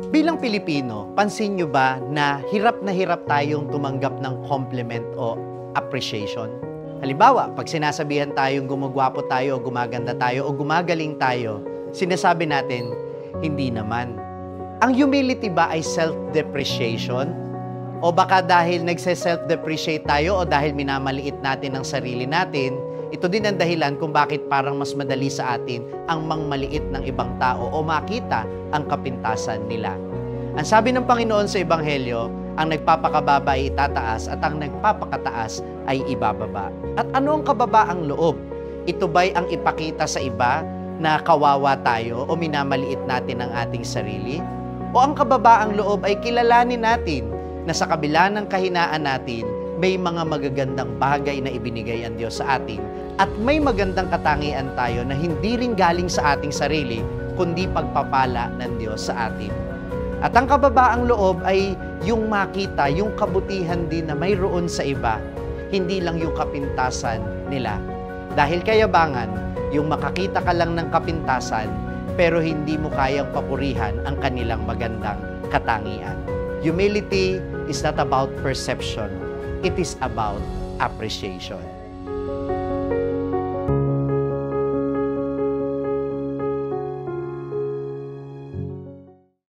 Bilang Pilipino, pansin nyo ba na hirap tayong tumanggap ng compliment o appreciation? Halimbawa, pag sinasabihan tayong gumagwapo tayo o gumaganda tayo o gumagaling tayo, sinasabi natin, hindi naman. Ang humility ba ay self-depreciation? O baka dahil nagse-self-depreciate tayo o dahil minamaliit natin ang sarili natin, ito din ang dahilan kung bakit parang mas madali sa atin ang mangmaliit ng ibang tao o makita ang kapintasan nila. Ang sabi ng Panginoon sa Ebanghelyo, ang nagpapakababa ay itataas at ang nagpapakataas ay ibababa. At ano ang kababaang loob? Ito ba'y ang ipakita sa iba na kawawa tayo o minamaliit natin ang ating sarili? O ang kababaang loob ay kilalanin natin na sa kabila ng kahinaan natin, may mga magagandang bagay na ibinigay ang Diyos sa atin at may magandang katangian tayo na hindi rin galing sa ating sarili, kundi pagpapala ng Diyos sa atin. At ang kababaang loob ay yung makita, yung kabutihan din na mayroon sa iba, hindi lang yung kapintasan nila. Dahil kayabangan, yung makakita ka lang ng kapintasan, pero hindi mo kayang papurihan ang kanilang magandang katangian. Humility is not about perception. It is about appreciation.